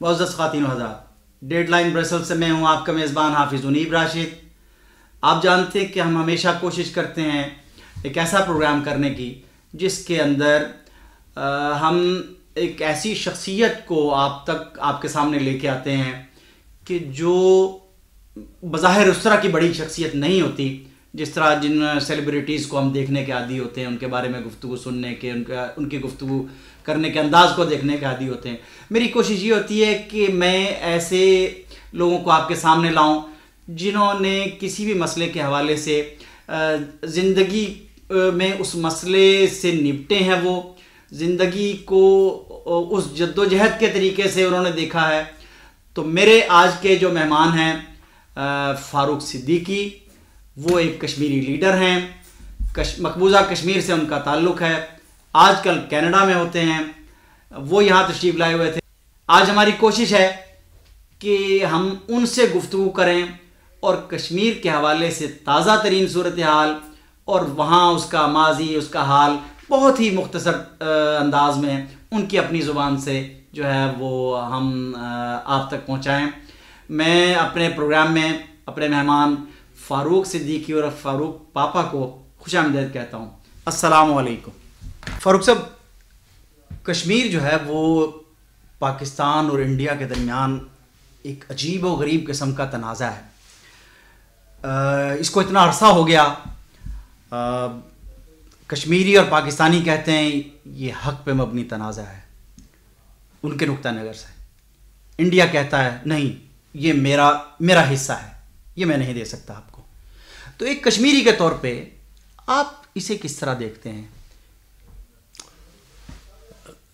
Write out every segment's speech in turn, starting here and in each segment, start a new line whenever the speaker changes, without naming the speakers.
معزز خواتین و حضرات، ڈیڈ لائن برسل سے میں ہوں آپ کا میزبان حافظ انیب راشد۔ آپ جانتے ہیں کہ ہم ہمیشہ کوشش کرتے ہیں ایک ایسا پروگرام کرنے کی جس کے اندر ہم ایک ایسی شخصیت کو آپ تک آپ کے سامنے لے کے آتے ہیں کہ جو بظاہر اس طرح کی بڑی شخصیت نہیں ہوتی جس طرح جن سیلیبریٹیز کو ہم دیکھنے کے عادی ہوتے ہیں، ان کے بارے میں گفتگو سننے کے، ان کی گفتگو کرنے کے انداز کو دیکھنے کے عادی ہوتے ہیں۔ میری کوشش یہ ہوتی ہے کہ میں ایسے لوگوں کو آپ کے سامنے لاؤں جنہوں نے کسی بھی مسئلے کے حوالے سے زندگی میں اس مسئلے سے نپٹے ہیں، وہ زندگی کو اس جد و جہد کے طریقے سے انہوں نے دیکھا ہے۔ تو میرے آج کے جو مہمان ہیں فاروق صدیقی، وہ ایک کشمیری لیڈر ہیں، مقبوضہ کشمیر سے ان کا تعلق ہے، آج کل کینیڈا میں ہوتے ہیں، وہ یہاں تشریف لائے ہوئے تھے۔ آج ہماری کوشش ہے کہ ہم ان سے گفتگو کریں اور کشمیر کے حوالے سے تازہ ترین صورتحال اور وہاں اس کا ماضی، اس کا حال بہت ہی مختصر انداز میں ان کی اپنی زبان سے جو ہے وہ ہم آپ تک پہنچائیں۔ میں اپنے پروگرام میں اپنے مہمان فاروق صدیقی اور فاروق پاپا کو خوش آمدید کہتا ہوں۔ السلام علیکم فاروق صاحب۔ کشمیر جو ہے وہ پاکستان اور انڈیا کے درمیان ایک عجیب و غریب قسم کا تنازع ہے۔ اس کو اتنا عرصہ ہو گیا، کشمیری اور پاکستانی کہتے ہیں یہ حق پہ مبنی تنازع ہے ان کے نقطہ نظر سے، انڈیا کہتا ہے نہیں یہ میرا حصہ ہے، یہ میں نہیں دے سکتا آپ کو۔ تو ایک کشمیری کے طور پہ آپ اسے کس طرح دیکھتے ہیں؟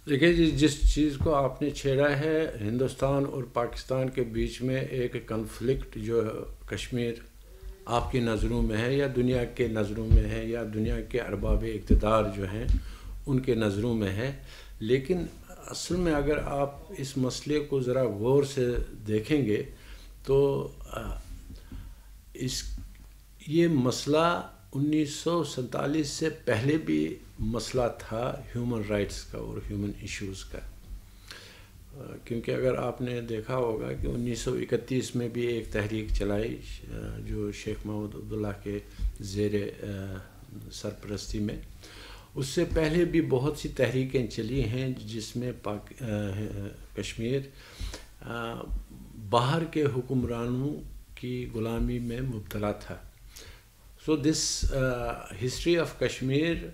دیکھیں جی، جس چیز کو آپ نے چھیڑا ہے، ہندوستان اور پاکستان کے بیچ میں ایک کنفلکٹ جو کشمیر آپ کی نظروں میں ہے یا دنیا کے نظروں میں ہے یا دنیا کے ارباب اقتدار جو ہیں ان کے نظروں میں ہے، لیکن اصل میں اگر آپ اس مسئلے کو ذرا غور سے دیکھیں گے تو یہ مسئلہ 1947 سے پہلے بھی مسئلہ تھا ہیومن رائٹس کا اور ہیومن ایشوز کا، کیونکہ اگر آپ نے دیکھا ہوگا کہ 1931 میں بھی ایک تحریک چلائی جو شیخ محمود عبداللہ کے زیر سرپرستی میں، اس سے پہلے بھی بہت سی تحریکیں چلی ہیں جس میں کشمیر باہر کے حکمرانوں کی غلامی میں مبتلا تھا۔ So this history of Kashmir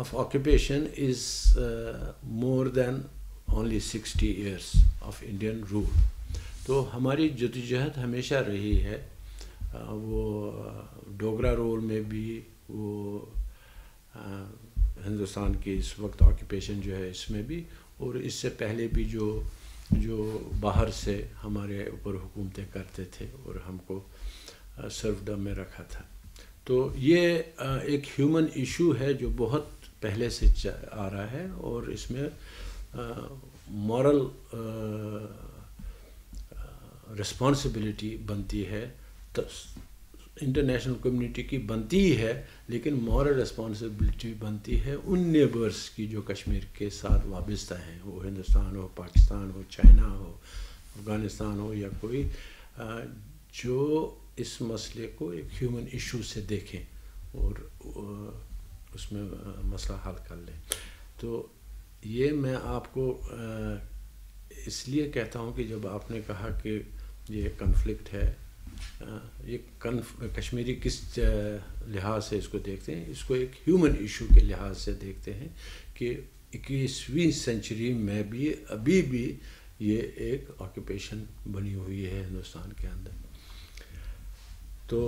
of occupation is more than only 60 years of Indian rule. تو ہماری جدوجہد ہمیشہ رہی ہے، وہ ڈوگرا رول میں بھی، وہ ہندوستان کی اس وقت آکوپیشن جو ہے اس میں بھی، اور اس سے پہلے بھی جو باہر سے ہمارے اوپر حکومتیں کرتے تھے اور ہم کو سرفڈم میں رکھا تھا۔ تو یہ ایک ہیومن ایشو ہے جو بہت پہلے سے آ رہا ہے، اور اس میں مورل رسپانسبلٹی بنتی ہے، انٹرنیشنل کمیونٹی کی بنتی ہے، لیکن مورل رسپانسبلٹی بنتی ہے ان نیبرس کی جو کشمیر کے ساتھ وابستہ ہیں، وہ ہندوستان ہو، پاکستان ہو، چائنا ہو، افغانستان ہو، یا کوئی جو اس مسئلے کو ایک ہیومن ایشو سے دیکھیں اور اس میں مسئلہ حل کر لیں۔ تو یہ میں آپ کو اس لیے کہتا ہوں کہ جب آپ نے کہا کہ یہ کنفلکٹ ہے، یہ کشمیری کس لحاظ سے اس کو دیکھتے ہیں، اس کو ایک ہیومن ایشو کے لحاظ سے دیکھتے ہیں کہ 21ویں سینچری میں بھی ابھی بھی یہ ایک آکوپیشن بنی ہوئی ہے ہندوستان کے اندر۔ تو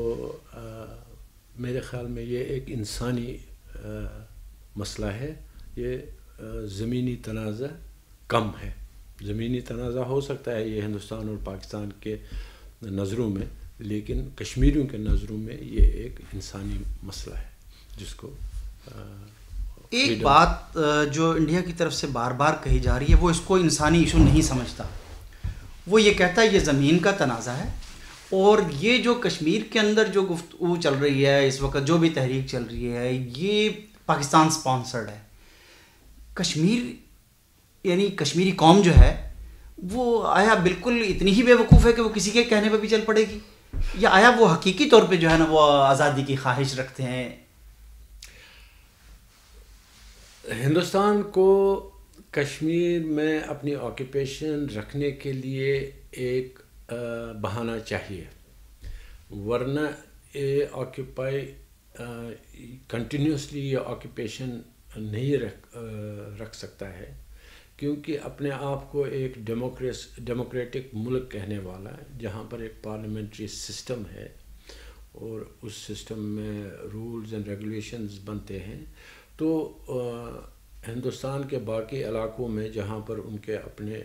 میرے خیال میں یہ ایک انسانی مسئلہ ہے، یہ زمینی تنازع کم ہے۔ زمینی تنازع ہو سکتا ہے یہ ہندوستان اور پاکستان کے نظروں میں، لیکن کشمیریوں کے نظروں میں یہ ایک انسانی مسئلہ ہے جس کو
ایک بات جو انڈیا کی طرف سے بار بار کہی جا رہی ہے، وہ اس کو انسانی ایشو نہیں سمجھتا۔ وہ یہ کہتا ہے یہ زمین کا تنازع ہے، اور یہ جو کشمیر کے اندر جو گفتگو چل رہی ہے اس وقت، جو بھی تحریک چل رہی ہے، یہ پاکستان سپانسرڈ ہے۔ کشمیر یعنی کشمیری قوم جو ہے وہ آیا بالکل اتنی ہی بے وقوف ہے کہ وہ کسی کے کہنے پہ بھی چل پڑے گی، یا آیا وہ حقیقی طور پہ جو ہے نا وہ آزادی کی خواہش رکھتے ہیں؟
ہندوستان کو کشمیر میں اپنی آکوپیشن رکھنے کے لیے ایک بہانہ چاہیے، ورنہ آکوپائی کنٹینیوسلی یہ آکوپیشن نہیں رکھ سکتا ہے، کیونکہ اپنے آپ کو ایک ڈیموکریٹک ملک کہنے والا ہے جہاں پر ایک پارلیمنٹری سسٹم ہے اور اس سسٹم میں رولز اینڈ ریگولیشنز بنتے ہیں، تو ہندوستان کے باقی علاقوں میں جہاں پر ان کے اپنے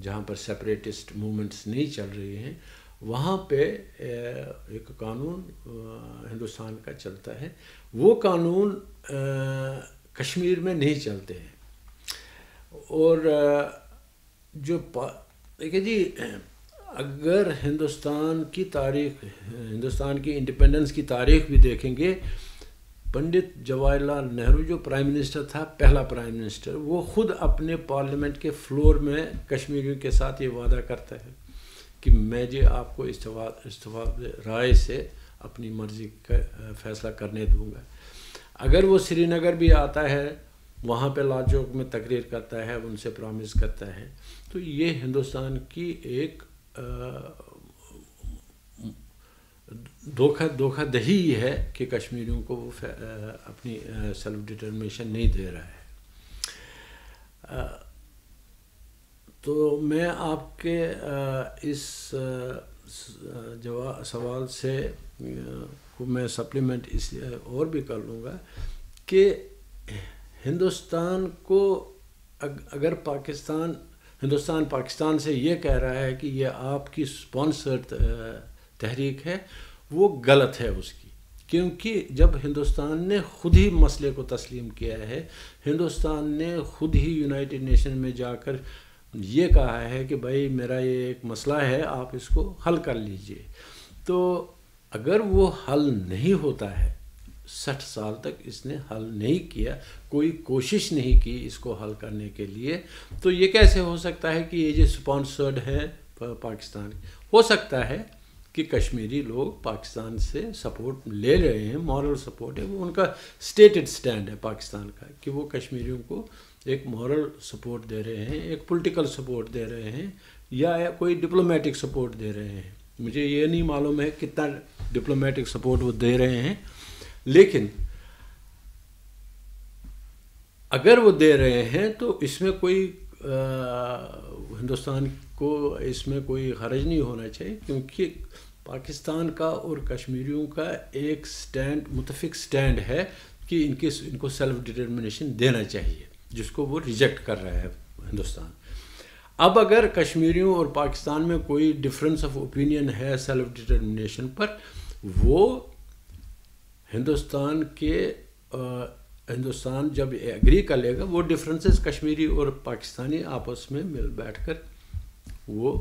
جہاں پر سیپریٹسٹ موومنٹس نہیں چل رہی ہیں وہاں پہ ایک قانون ہندوستان کا چلتا ہے، وہ قانون کشمیر میں نہیں چلتے ہیں۔ اور جو دیکھیں جی، اگر ہندوستان کی تاریخ، ہندوستان کی انڈیپینڈنس کی تاریخ بھی دیکھیں گے، پنڈت جواہر لال نہرو جو پرائم منسٹر تھا، پہلا پرائم منسٹر، وہ خود اپنے پارلیمنٹ کے فلور میں کشمیریوں کے ساتھ یہ وعدہ کرتا ہے کہ میں جی آپ کو استفاء رائے سے اپنی مرضی کا فیصلہ کرنے دوں گا۔ اگر وہ سری نگر بھی آتا ہے، وہاں پہ لال چوک میں تقریر کرتا ہے، ان سے پرامس کرتا ہے، تو یہ ہندوستان کی ایک دھوکہ دہی ہے کہ کشمیریوں کو وہ اپنی سیلف ڈٹرمنیشن نہیں دے رہا ہے۔ تو میں آپ کے اس سوال سے کو میں سپلیمنٹ اس اور بھی کر لوں گا کہ ہندوستان کو اگر ہندوستان پاکستان سے یہ کہہ رہا ہے کہ یہ آپ کی اسپانسرڈ تحریک ہے، وہ غلط ہے اس کی، کیونکہ جب ہندوستان نے خود ہی مسئلے کو تسلیم کیا ہے، ہندوستان نے خود ہی یونائٹڈ نیشن میں جا کر یہ کہا ہے کہ بھائی میرا یہ ایک مسئلہ ہے، آپ اس کو حل کر لیجئے، تو اگر وہ حل نہیں ہوتا ہے، 60 سال تک اس نے حل نہیں کیا، کوئی کوشش نہیں کی اس کو حل کرنے کے لیے، تو یہ کیسے ہو سکتا ہے کہ یہ جو سپانسرڈ ہے پاکستان، ہو سکتا ہے کہ کشمیری لوگ پاکستان سے سپورٹ لے رہے ہیں، مورل سپورٹ ہے، وہ ان کا اسٹیٹڈ سٹینڈ ہے پاکستان کا کہ وہ کشمیریوں کو ایک مورل سپورٹ دے رہے ہیں، ایک پولیٹیکل سپورٹ دے رہے ہیں، یا کوئی ڈپلومیٹک سپورٹ دے رہے ہیں۔ مجھے یہ نہیں معلوم ہے کتنا ڈپلومیٹک سپورٹ وہ دے رہے ہیں، لیکن اگر وہ دے رہے ہیں تو اس میں کوئی ہندوستان کو اس میں کوئی حرج نہیں ہونا چاہیے، کیونکہ پاکستان کا اور کشمیریوں کا ایک سٹینڈ، متفق سٹینڈ ہے کہ ان کو سیلف ڈٹرمنیشن دینا چاہیے، جس کو وہ ریجیکٹ کر رہا ہے ہندوستان۔ اب اگر کشمیریوں اور پاکستان میں کوئی ڈفرینس آف اوپینین ہے سیلف ڈٹرمنیشن پر، وہ ہندوستان جب ایگری کر لے گا، وہ ڈفرینسز کشمیری اور پاکستانی آپس میں مل بیٹھ کر وہ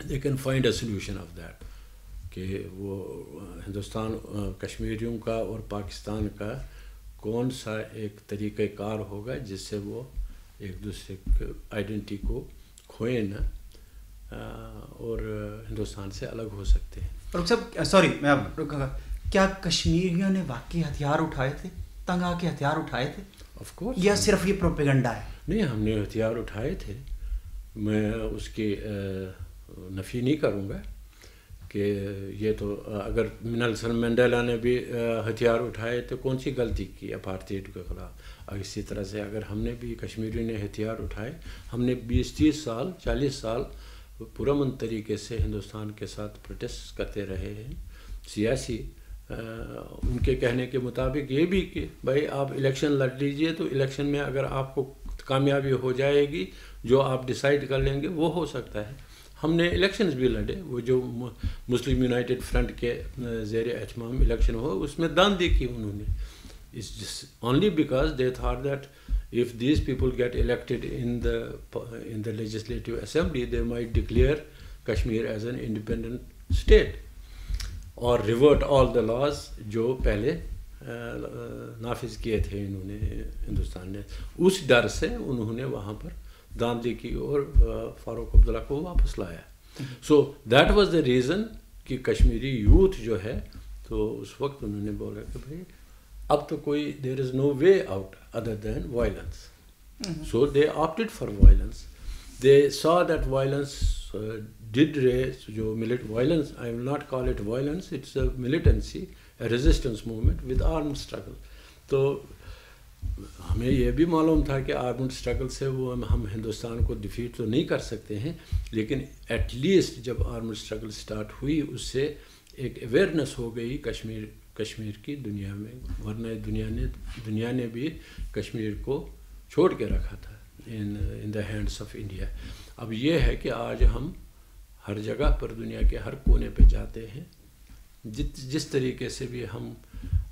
they can find a solution of that، کہ وہ ہندوستان کشمیریوں کا اور پاکستان کا کون سا ایک طریقہ کار ہوگا جس سے وہ ایک دوسرے آئیڈینٹی کو کھوئے نہ اور ہندوستان سے الگ ہو سکتے ہیں۔
اور سوری میں آپ رکا گا، کیا کشمیریوں نے واقعی ہتھیار اٹھائے تھے، تنگ آ کے ہتھیار اٹھائے تھے؟
آف کورس،
یا صرف یہ پروپیگنڈا ہے؟
نہیں، ہم نے ہتھیار اٹھائے تھے، میں اس کی نفی نہیں کروں گا کہ یہ تو اگر نیلسن منڈیلا نے بھی ہتھیار اٹھائے تو کون سی غلطی کی اپارتھائڈ کے خلاف، اور اسی طرح سے اگر ہم نے بھی کشمیریوں نے ہتھیار اٹھائے، ہم نے 20-30 سال 40 سال پرامن طریقے سے ہندوستان کے ساتھ پروٹیسٹ کرتے رہے ہیں، سیاسی ان کے کہنے کے مطابق یہ بھی کہ بھائی آپ الیکشن لڑ لیجئے، تو الیکشن میں اگر آپ کو کامیابی ہو جائے گی، جو آپ ڈیسائیڈ کر لیں گے وہ ہو سکتا ہے۔ ہم نے الیکشنز بھی لڑے، وہ جو مسلم یونائٹڈ فرنٹ کے زیر اہتمام الیکشن ہوا، اس میں داندھی کی انہوں نے، only because they thought that if these people get elected in the legislative assembly, they might declare Kashmir as an independent state اور ریورٹ آل دا لاز جو پہلے نافذ کیے تھے انہوں نے ہندوستان نے. اس ڈر سے انہوں نے وہاں پر دھاندلی کی اور فاروق عبداللہ کو واپس لایا. So that was the reason کہ کشمیری یوتھ جو ہے تو اس وقت انہوں نے بولا کہ بھائی اب تو کوئی there is no way out other than violence. So they opted for violence. They saw that violence did raise جو violence, I will not call it violence, it's a militancy, a resistance movement with armed struggle. تو ہمیں یہ بھی معلوم تھا کہ armed struggle سے وہ ہم ہندوستان کو ڈیفیٹ تو نہیں کر سکتے ہیں, لیکن ایٹ لیسٹ جب آرمڈ اسٹرگل اسٹارٹ ہوئی اس سے ایک اویئرنیس ہو گئی کشمیر کی دنیا میں, ورنہ دنیا نے بھی کشمیر کو چھوڑ کے رکھا تھا in the hands of India. اب یہ ہے کہ آج ہم ہر جگہ پر دنیا کے ہر کونے پہ جاتے ہیں, جس طریقے سے بھی ہم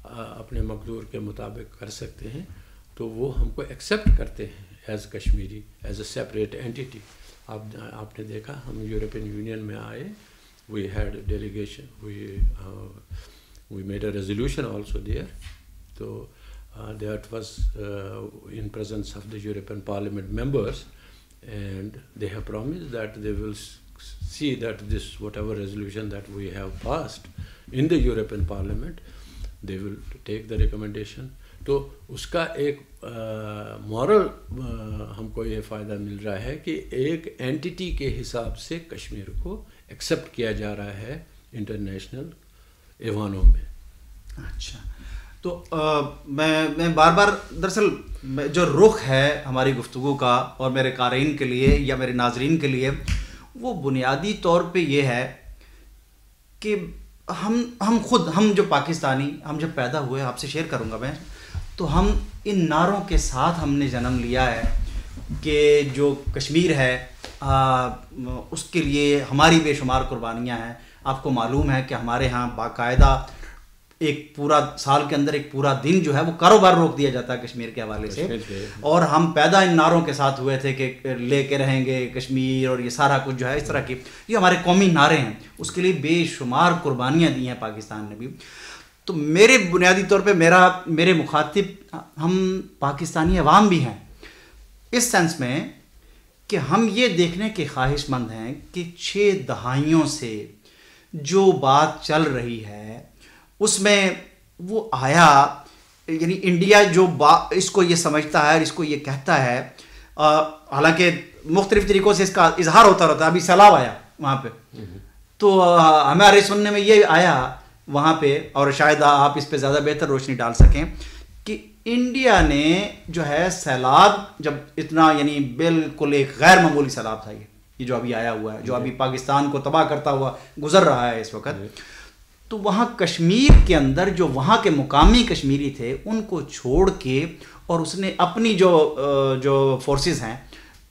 اپنے مقدور کے مطابق کر سکتے ہیں تو وہ ہم کو ایکسیپٹ کرتے ہیں as Kashmiri, as a separate entity. آپ نے دیکھا ہم یورپین یونین میں آئے, we had delegation, we made a resolution also there. تو that was in presence of the European Parliament members, and they have promised that they will see that this whatever resolution that we have passed in the European Parliament, they will take the recommendation. تو اس کا ایک moral ہم کو یہ فائدہ مل رہا ہے کہ ایک اینٹیٹی کے حساب سے کشمیر کو ایکسیپٹ کیا جا رہا ہے انٹرنیشنل ایوانوں میں.
اچھا, تو میں بار بار دراصل جو رخ ہے ہماری گفتگو کا اور میرے قارئین کے لیے یا میرے ناظرین کے لیے, وہ بنیادی طور پہ یہ ہے کہ ہم جو پاکستانی, ہم جب پیدا ہوئے, آپ سے شیئر کروں گا میں, تو ہم ان نعروں کے ساتھ ہم نے جنم لیا ہے کہ جو کشمیر ہے اس کے لیے ہماری بے شمار قربانیاں ہیں. آپ کو معلوم ہے کہ ہمارے ہاں باقاعدہ ایک پورا سال کے اندر ایک پورا دن جو ہے وہ کاروبار روک دیا جاتا ہے کشمیر کے حوالے سے, اور ہم پیدا ان نعروں کے ساتھ ہوئے تھے کہ لے کے رہیں گے کشمیر اور یہ سارا کچھ جو ہے اس طرح کی, یہ ہمارے قومی نعرے ہیں. اس کے لیے بے شمار قربانیاں دی ہیں پاکستان نے بھی. تو میرے بنیادی طور پہ میرے مخاطب ہم پاکستانی عوام بھی ہیں, اس سینس میں کہ ہم یہ دیکھنے کے خواہش مند ہیں کہ 6 دہائیوں سے جو بات چل رہی ہے اس میں وہ آیا, یعنی انڈیا جو اس کو یہ سمجھتا ہے اور اس کو یہ کہتا ہے, حالانکہ مختلف طریقوں سے اس کا اظہار ہوتا رہتا ہے. ابھی سیلاب آیا وہاں پہ, تو ہمارے سننے میں یہ آیا وہاں پہ, اور شاید آپ اس پہ زیادہ بہتر روشنی ڈال سکیں, کہ انڈیا نے جو ہے سیلاب جب اتنا, یعنی بالکل ایک غیر معمولی سیلاب تھا یہ جو ابھی آیا ہوا ہے, جو ابھی پاکستان کو تباہ کرتا ہوا گزر رہا ہے اس وقت, تو وہاں کشمیر کے اندر جو وہاں کے مقامی کشمیری تھے ان کو چھوڑ کے, اور اس نے اپنی جو فورسز ہیں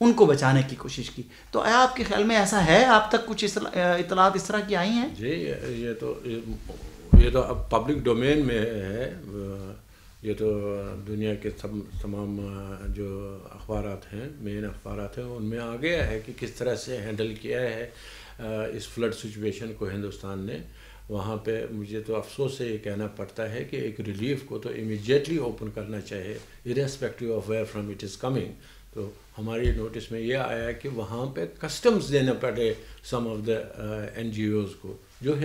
ان کو بچانے کی کوشش کی. تو آیا آپ کے خیال میں ایسا ہے, آپ تک کچھ اطلاعات اس طرح کی آئی ہیں؟
جی, یہ تو اب پبلک ڈومین میں ہے. یہ تو دنیا کے تمام جو اخبارات ہیں, مین اخبارات ہیں, ان میں آ گیا ہے کہ کس طرح سے ہینڈل کیا ہے اس فلڈ سچویشن کو ہندوستان نے. وہاں پہ مجھے تو افسوس سے یہ کہنا پڑتا ہے کہ ایک ریلیف کو تو امیجیٹلی اوپن کرنا چاہیے irrespective of where from it is coming. تو ہماری نوٹس میں یہ آیا کہ وہاں پہ کسٹمز دینا پڑے سم آف دا NGOs کو, جو